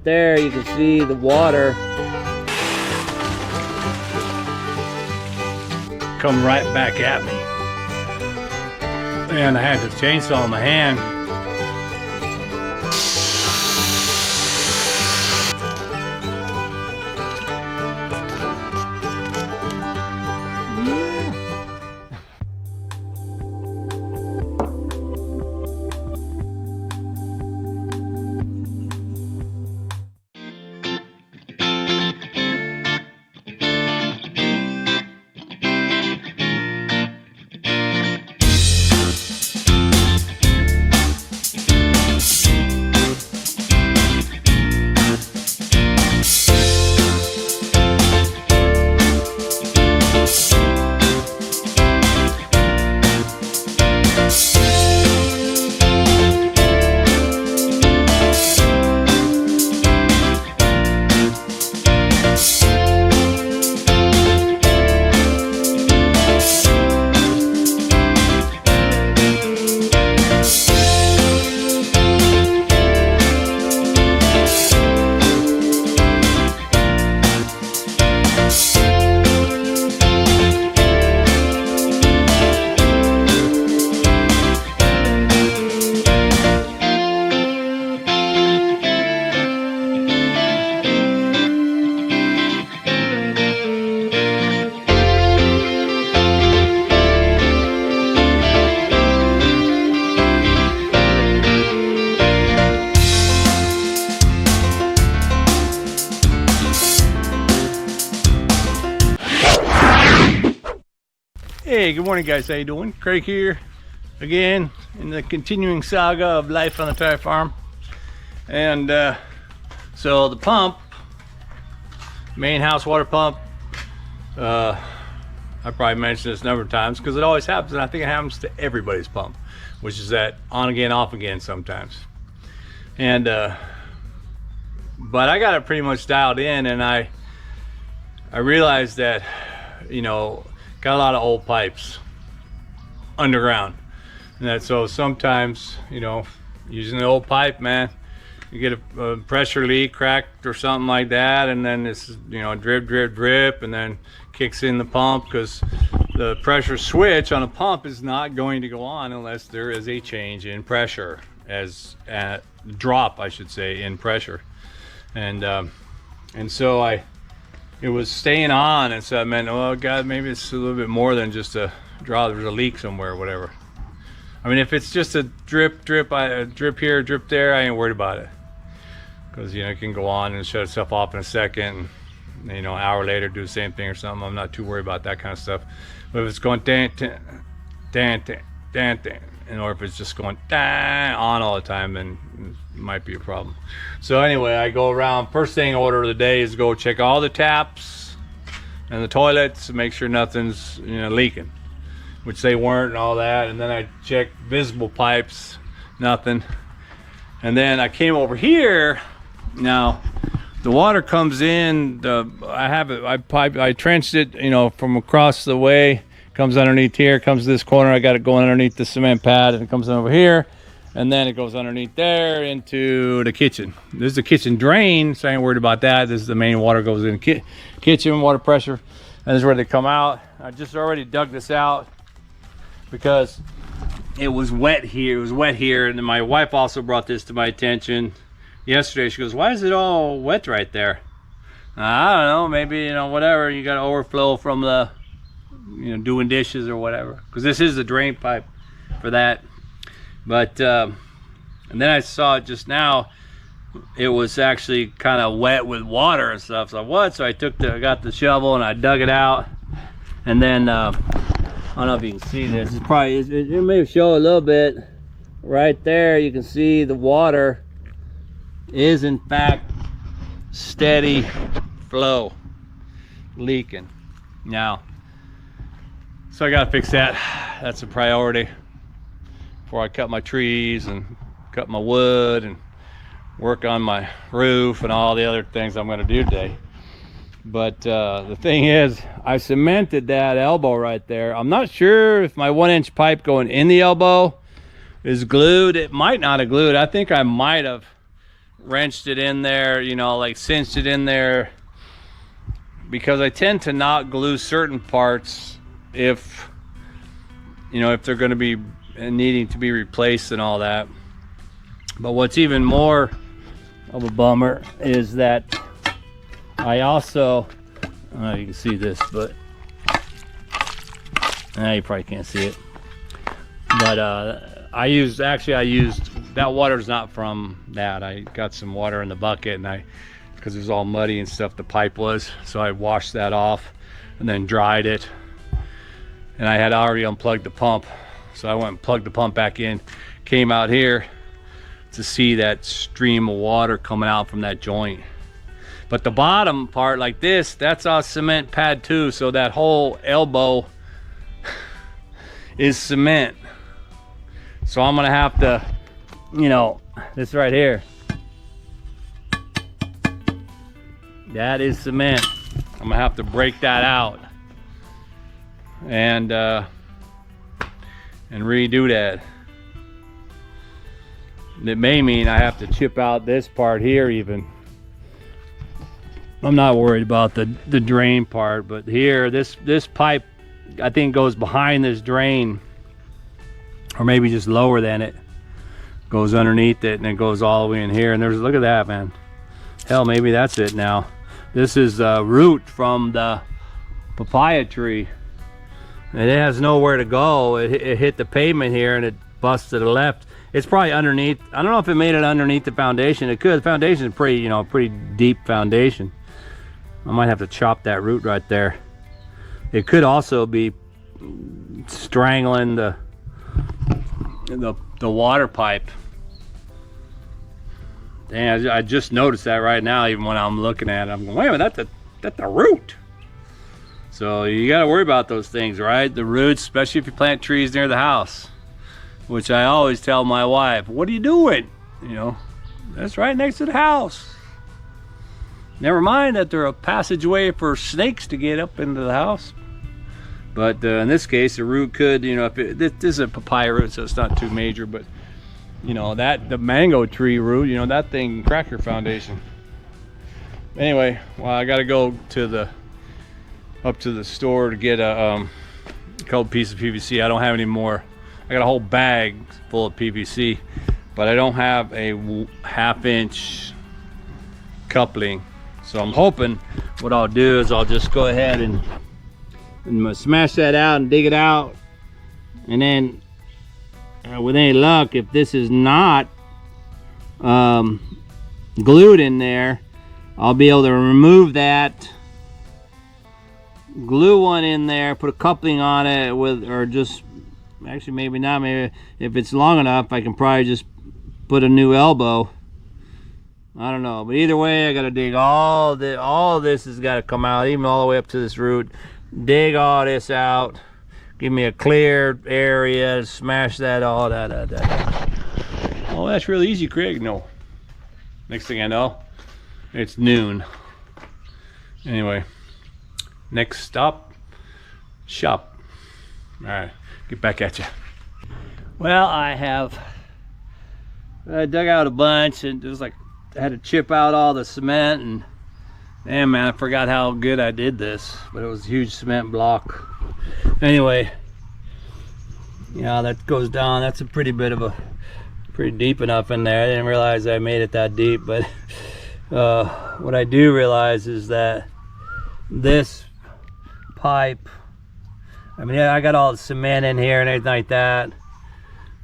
There you can see the water come right back at me, and I had the chainsaw in my hand. Hey, good morning guys, how you doing? Craig here again in the continuing saga of life on the Thai farm. And so the pump, main house water pump, I probably mentioned this a number of times because it always happens, and I think it happens to everybody's pump, which is that on again off again sometimes. And but I got it pretty much dialed in, and I realized that, you know, got a lot of old pipes underground, and that so sometimes, you know, using the old pipe, man, you get a pressure leak, cracked or something like that, and then it's, you know, drip drip drip, and then kicks in the pump, because the pressure switch on a pump is not going to go on unless there is a change in pressure, as drop I should say in pressure. And so it was staying on, and so I meant, oh god, maybe it's a little bit more than just a draw, there's a leak somewhere or whatever. I mean, if it's just a drip drip, drip here, drip there, I ain't worried about it, because, you know, it can go on and shut itself off in a second, and, you know, an hour later do the same thing or something. I'm not too worried about that kind of stuff. But if it's going dan dan dan dan dan, and or if it's just going on all the time, then it might be a problem. So anyway, I go around, first thing order of the day is go check all the taps and the toilets to make sure nothing's, you know, leaking, which they weren't, and all that. And then I checked visible pipes, nothing. And then I came over here. Now the water comes in, I trenched it, you know, from across the way, comes underneath here, comes to this corner. I got it going underneath the cement pad, and it comes over here, and then it goes underneath there into the kitchen. This is the kitchen drain, so I ain't worried about that. This is the main water, goes in the kitchen, water pressure, and this is where they come out. I just already dug this out because it was wet here. It was wet here, and then my wife also brought this to my attention yesterday. She goes, why is it all wet right there? I don't know, maybe, you know, whatever, you got overflow from the, you know, doing dishes or whatever, because this is the drain pipe for that. But and then I saw it just now, it was actually kind of wet with water and stuff. So what? So I got the shovel and I dug it out, and then I don't know if you can see this. It's probably, it may show a little bit right there. You can see the water is in fact steady flow, leaking now. So I gotta fix that. That's a priority before I cut my trees and cut my wood and work on my roof and all the other things I'm gonna do today. But the thing is, I cemented that elbow right there. I'm not sure if my 1-inch pipe going in the elbow is glued. It might not have glued. I think I might have wrenched it in there, you know, like cinched it in there, because I tend to not glue certain parts if, you know, if they're going to be needing to be replaced and all that. But what's even more of a bummer is that I also, I don't know if you can see this, but you probably can't see it. But I used that water's not from that. I got some water in the bucket, and because it was all muddy and stuff, the pipe was, so I washed that off and then dried it. And I had already unplugged the pump, so I went and plugged the pump back in, came out here to see that stream of water coming out from that joint. But the bottom part like this, that's all cement pad too, so that whole elbow is cement. So I'm gonna have to, you know, this right here, that is cement. I'm gonna have to break that out and redo that. It may mean I have to chip out this part here even. I'm not worried about the drain part, but here, this pipe, I think, goes behind this drain, or maybe just lower than it. Goes underneath it and it goes all the way in here. And there's, look at that, man. Hell, maybe that's it now. This is a root from the papaya tree. And it has nowhere to go. It hit the pavement here and it busted to the left. It's probably underneath. I don't know if it made it underneath the foundation. It could. The foundation is pretty, you know, pretty deep foundation. I might have to chop that root right there. It could also be strangling the water pipe. Dang, I just noticed that right now, even when I'm looking at it. I'm going, wait a minute, that's the root. So you got to worry about those things, right? The roots, especially if you plant trees near the house, which I always tell my wife, what are you doing? You know, that's right next to the house. Never mind that they're a passageway for snakes to get up into the house. But in this case, the root could, you know, if this is a papaya root, so it's not too major, but you know, the mango tree root, you know, that thing cracked your foundation. Anyway, well, I got to go to up to the store to get a couple pieces of PVC. I don't have any more. I got a whole bag full of PVC, but I don't have a 1/2 inch coupling. So I'm hoping what I'll do is I'll just go ahead and smash that out and dig it out, and then with any luck, if this is not glued in there, I'll be able to remove that, glue one in there, put a coupling on it with, or just, actually maybe not, maybe if it's long enough I can probably just put a new elbow. I don't know, but either way I gotta dig all this has got to come out, even all the way up to this root. Dig all this out, give me a clear area, smash that all that. Oh, that's really easy, Craig. No, next thing I know, it's noon. Anyway, next stop, shop. All right, get back at you. Well, I dug out a bunch, and it was like I had to chip out all the cement, and damn, man, I forgot how good I did this, but it was a huge cement block. Anyway, yeah, that goes down. That's a pretty deep enough in there. I didn't realize I made it that deep, but what I do realize is that this pipe, I mean, I got all the cement in here and everything like that,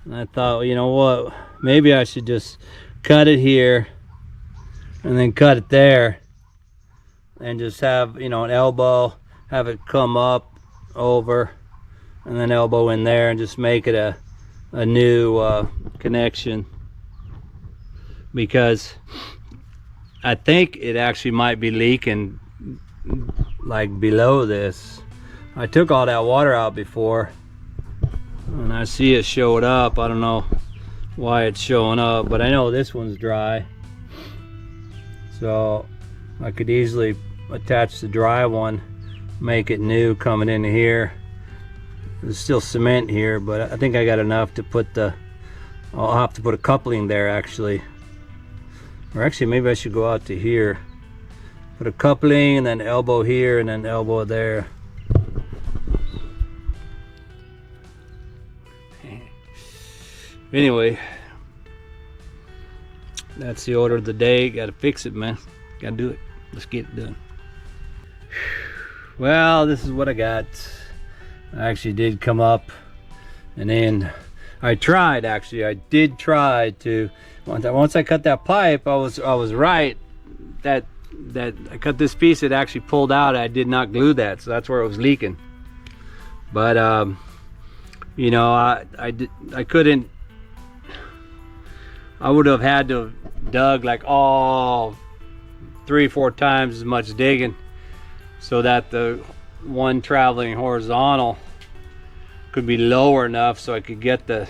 and I thought, well, you know what, maybe I should just cut it here and then cut it there, and just have, you know, an elbow, have it come up over, and then elbow in there, and just make it a new connection, because I think it actually might be leaking like below this. I took all that water out before, and I see it showed up. I don't know why it's showing up, but I know this one's dry, so I could easily attach the dry one, make it new coming into here. There's still cement here, but I think I got enough to put I'll have to put a coupling there actually. Or actually, maybe I should go out to here. Put a coupling and then elbow here and then elbow there. Anyway, that's the order of the day. Gotta fix it, man. Gotta do it. Let's get it done. Well, this is what I got. I actually did come up, and then I tried. Actually, I did try to. Once I cut that pipe, I was right. That I cut this piece. It actually pulled out. I did not glue that, so that's where it was leaking. But you know, I couldn't. I would have had to have dug like all 3-4 times as much digging, so that the one traveling horizontal could be lower enough so I could get the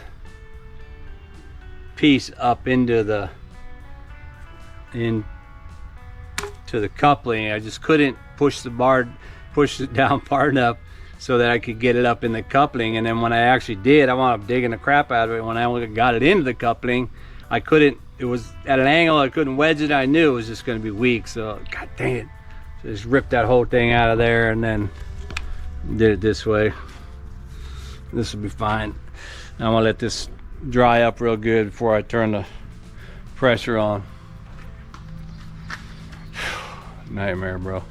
piece up into the coupling. I just couldn't push it down far enough so that I could get it up in the coupling. And then when I actually did, I wound up digging the crap out of it. When I got it into the coupling, I couldn't, it was at an angle, I couldn't wedge it. I knew it was just going to be weak, so god dang it. So just ripped that whole thing out of there and then did it this way. This will be fine. Now I'm gonna let this dry up real good before I turn the pressure on. Nightmare, bro.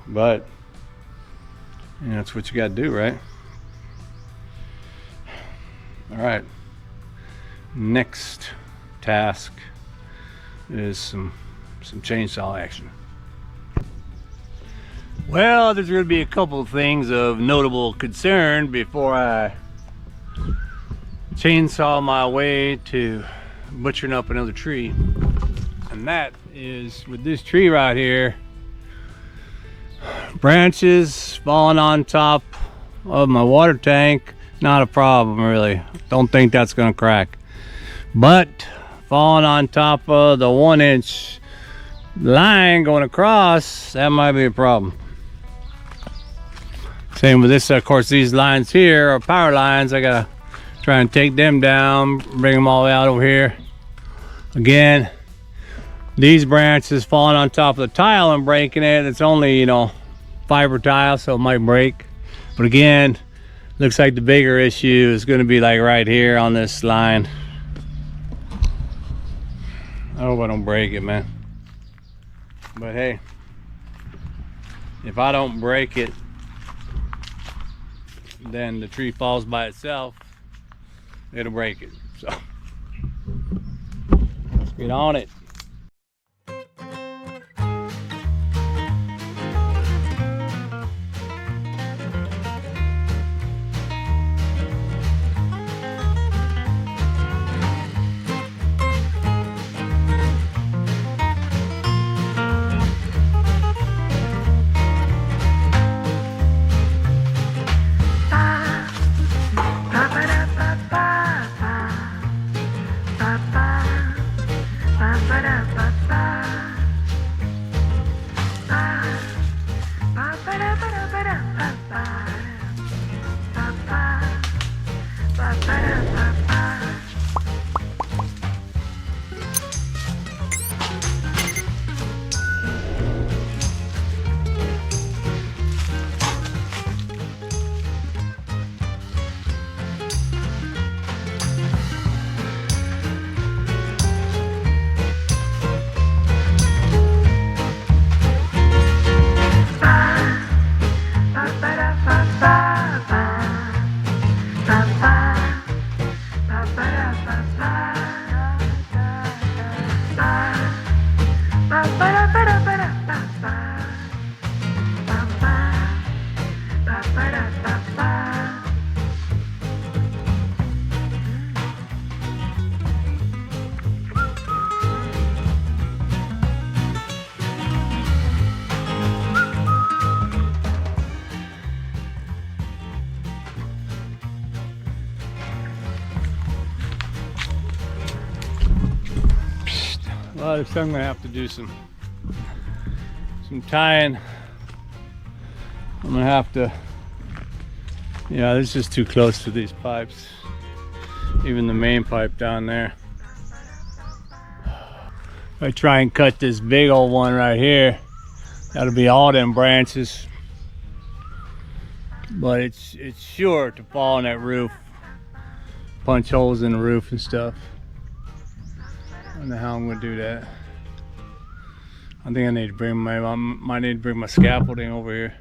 But you know, that's what you gotta do, right? All right, next task is some chainsaw action. Well, there's going to be a couple of things of notable concern before I chainsaw my way to butchering up another tree. And that is with this tree right here, branches falling on top of my water tank, not a problem really. Don't think that's going to crack. But falling on top of the 1-inch line going across, that might be a problem. Same with this, of course. These lines here are power lines. I gotta try and take them down, bring them all the way out over here. Again, these branches falling on top of the tile and breaking it. It's only, you know, fiber tile, so it might break. But again, looks like the bigger issue is going to be like right here on this line. I hope I don't break it, man. But hey, if I don't break it, then the tree falls by itself, it'll break it. So let's get on it. Well, so I'm gonna have to do some tying. I'm gonna have to, yeah, this is too close to these pipes. Even the main pipe down there. I try and cut this big old one right here, that'll be all them branches. But it's sure to fall on that roof, punch holes in the roof and stuff. I don't know how I'm gonna do that. I think I need to bring might need to bring my scaffolding over here.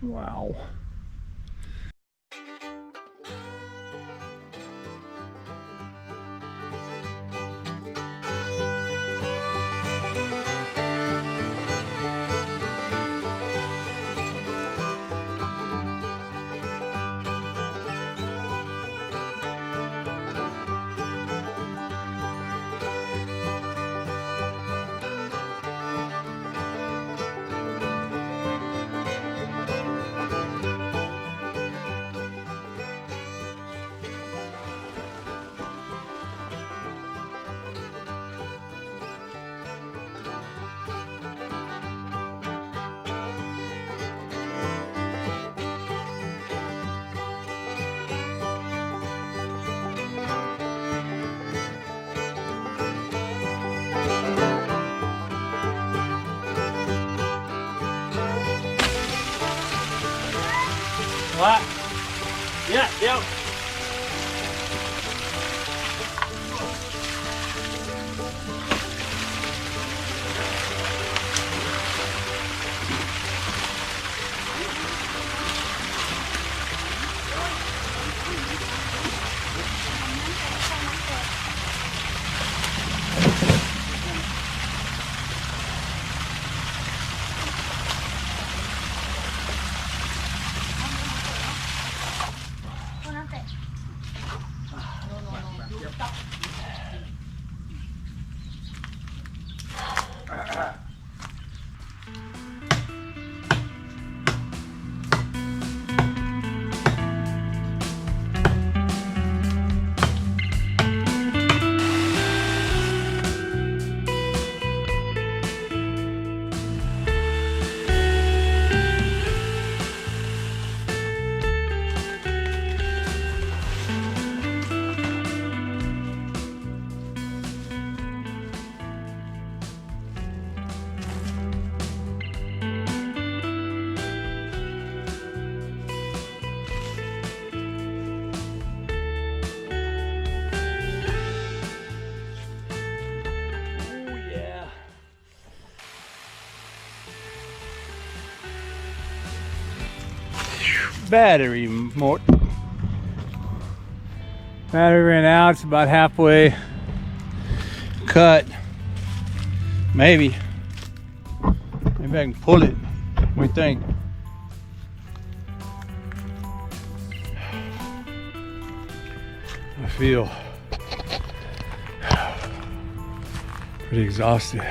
Wow. What? Yeah, yeah. Battery mort. Battery ran out. It's about halfway cut. Maybe I can pull it. What do you think? I feel pretty exhausted.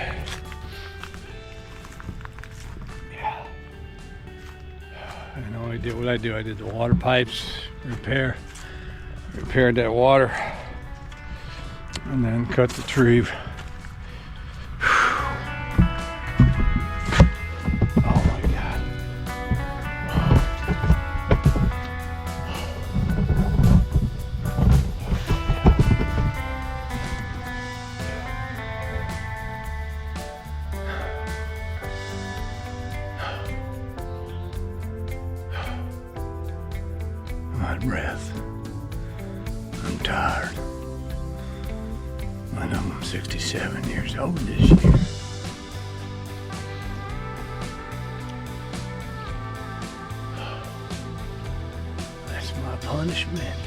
What I did, I did the water pipes, repaired that water, and then cut the tree. Oh my God. Breath. I'm tired. I know I'm 67 years old this year. That's my punishment.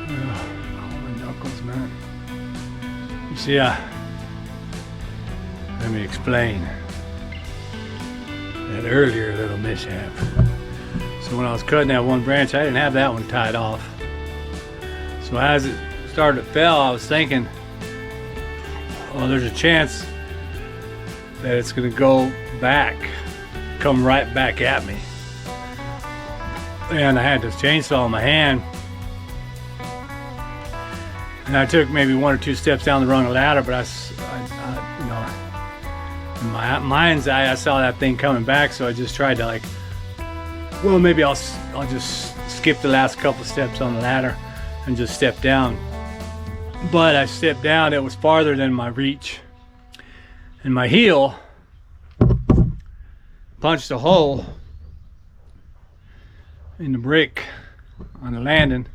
Oh, my knuckles, man. You see, let me explain that earlier little mishap. So when I was cutting that one branch, I didn't have that one tied off. So as it started to fall, I was thinking, well, there's a chance that it's gonna go back, come right back at me. And I had this chainsaw in my hand, and I took maybe 1 or 2 steps down the rung of the ladder, but I you know, in my mind's eye, I saw that thing coming back, so I just tried to like, well, maybe I'll just skip the last couple steps on the ladder and just step down. But I stepped down, it was farther than my reach, and my heel punched a hole in the brick on the landing,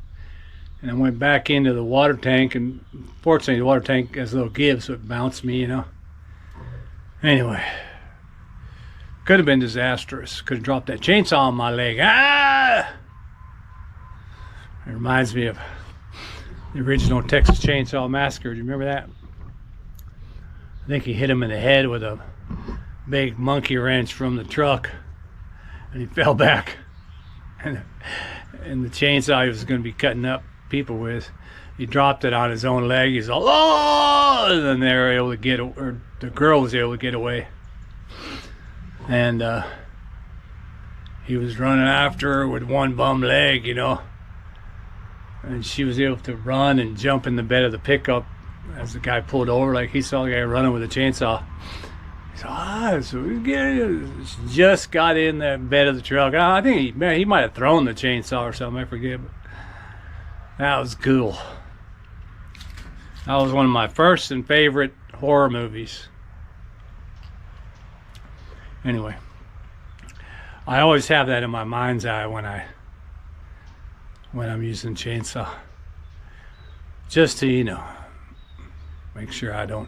and I went back into the water tank, and fortunately the water tank has a little give, so it bounced me, you know. Anyway, could have been disastrous. Could have dropped that chainsaw on my leg. Ah! It reminds me of the original Texas Chainsaw Massacre. Do you remember that? I think he hit him in the head with a big monkey wrench from the truck, and he fell back. And the chainsaw he was going to be cutting up people with, he dropped it on his own leg. He's all, oh! And then they were able to get, or the girl was able to get away. And he was running after her with one bum leg, you know. And she was able to run and jump in the bed of the pickup as the guy pulled over. Like, he saw the guy running with a chainsaw. He said, so we just got in the bed of the truck. I think he might have thrown the chainsaw or something, I forget. But that was cool. That was one of my first and favorite horror movies. Anyway, I always have that in my mind's eye when I'm using chainsaw, just to, you know, make sure I don't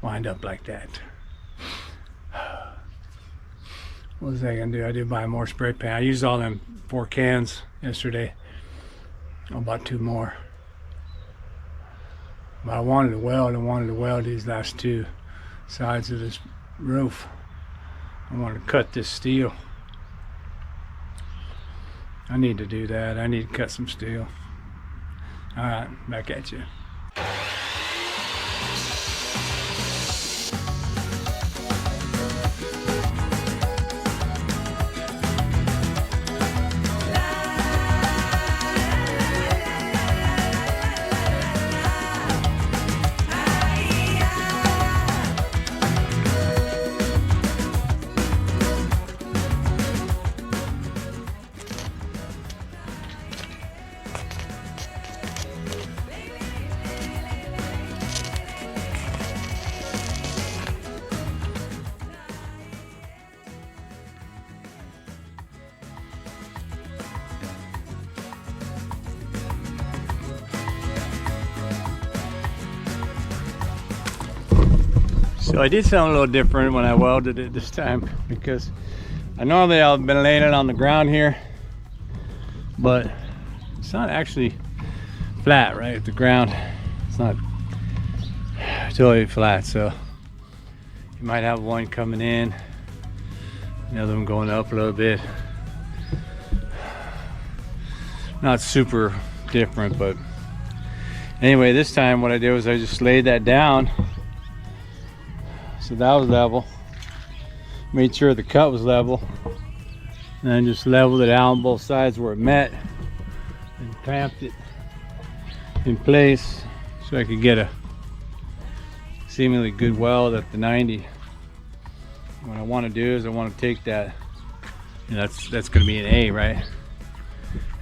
wind up like that. What was I gonna do? I did buy more spray paint. I used all them 4 cans yesterday. I bought 2 more. But I wanted to weld these last 2 sides of this roof. I want to cut this steel. I need to do that. I need to cut some steel. Alright, back at you. So I did something a little different when I welded it this time, because I normally I've been laying it on the ground here, but it's not actually flat right at the ground. It's not totally flat, so you might have one coming in, another one going up a little bit. Not super different, but anyway, this time what I did was I just laid that down. So that was level. Made sure the cut was level. And then just leveled it out on both sides where it met. And clamped it in place so I could get a seemingly good weld at the 90. What I want to do is I want to take that, you know, that's going to be an A, right?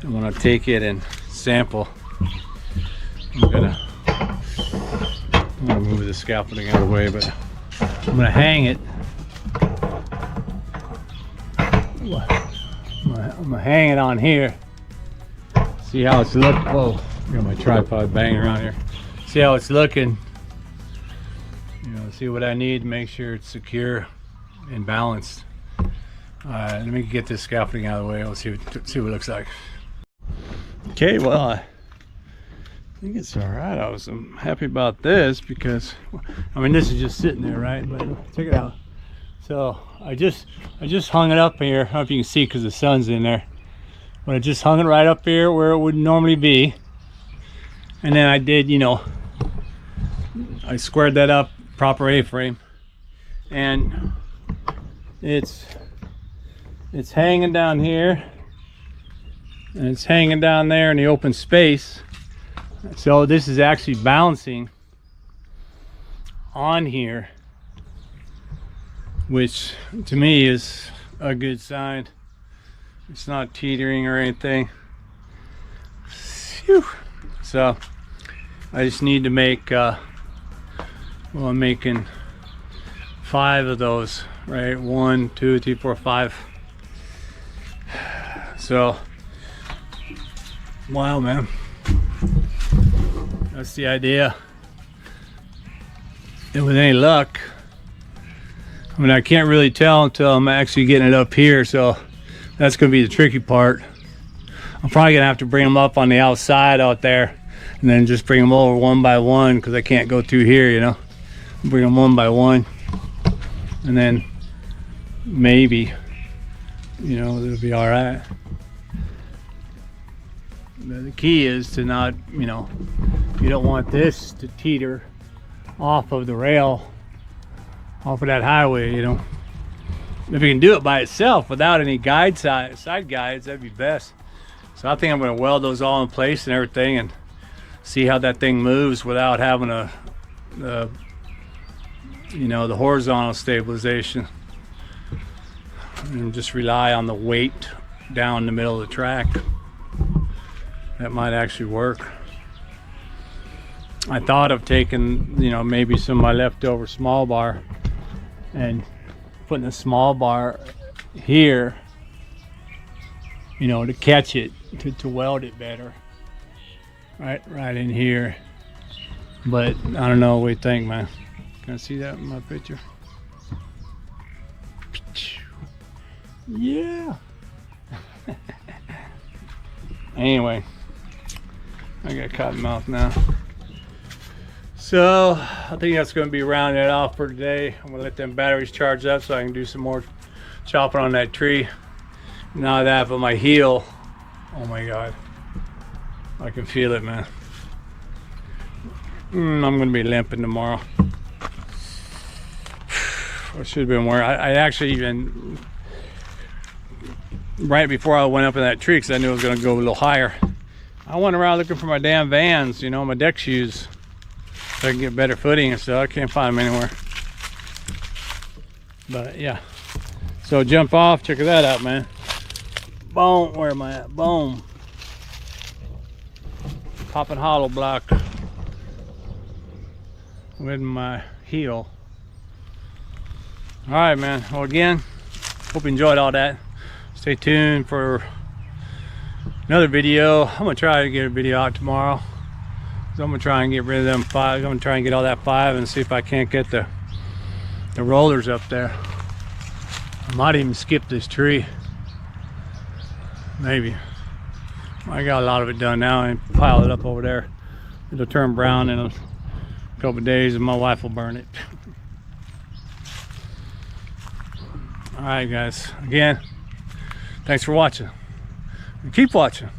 I want to take it and sample. I'm gonna move the scaffolding out of the way, but I'm gonna hang it. I'm gonna hang it on here. See how it's looking. Whoa, I got my tripod banging around here. See how it's looking. You know, see what I need to make sure it's secure and balanced. Let me get this scaffolding out of the way. Let's see what it looks like. Okay, well, I think it's all right. I'm happy about this because, I mean, this is just sitting there, right? But check it out. So I just hung it up here. I don't know if you can see because the sun's in there. But I just hung it right up here where it would normally be. And then I did, you know, I squared that up, proper A-frame. And it's hanging down here. And it's hanging down there in the open space. So this is actually balancing on here, which to me is a good sign. It's not teetering or anything. Phew. So I just need to make well, I'm making 5 of those, right? 1, 2, 3, 4, 5. So wow, man, that's the idea. And with any luck, I mean, I can't really tell until I'm actually getting it up here, so that's gonna be the tricky part. I'm probably gonna have to bring them up on the outside out there and then just bring them over one by one, because I can't go through here, you know. Bring them one by one, and then maybe, you know, it'll be all right. But the key is to not, you know, you don't want this to teeter off of the rail, off of that highway, you know. If you can do it by itself without any side guides, that'd be best. So I think I'm going to weld those all in place and everything, and see how that thing moves without having you know, the horizontal stabilization, and just rely on the weight down the middle of the track. That might actually work. I thought of taking, you know, maybe some of my leftover small bar and putting a small bar here, you know, to catch it, to weld it better, right in here. But I don't know what you think, man. Can I see that in my picture? Yeah. Anyway, I got cotton mouth now. So I think that's going to be rounding it off for today. I'm going to let them batteries charge up so I can do some more chopping on that tree. Now that, but my heel, oh my God, I can feel it, man. I'm going to be limping tomorrow. I should have been wearing. I actually even, right before I went up in that tree, because I knew I was going to go a little higher, I went around looking for my damn Vans, you know, my deck shoes, so I can get better footing and stuff. I can't find them anywhere. But yeah, so jump off, check that out, man. Boom, where am I at? Boom. Popping hollow block with my heel. All right, man. Well, again, hope you enjoyed all that. Stay tuned for another video. I'm gonna try to get a video out tomorrow. So I'm gonna try and get rid of them 5. I'm gonna try and get all that 5 and see if I can't get the rollers up there. I might even skip this tree. Maybe. I got a lot of it done now and pile it up over there. It'll turn brown in a couple of days and my wife will burn it. All right, guys. Again, thanks for watching. And keep watching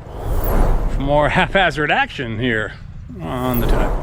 for more haphazard action here on the Thai.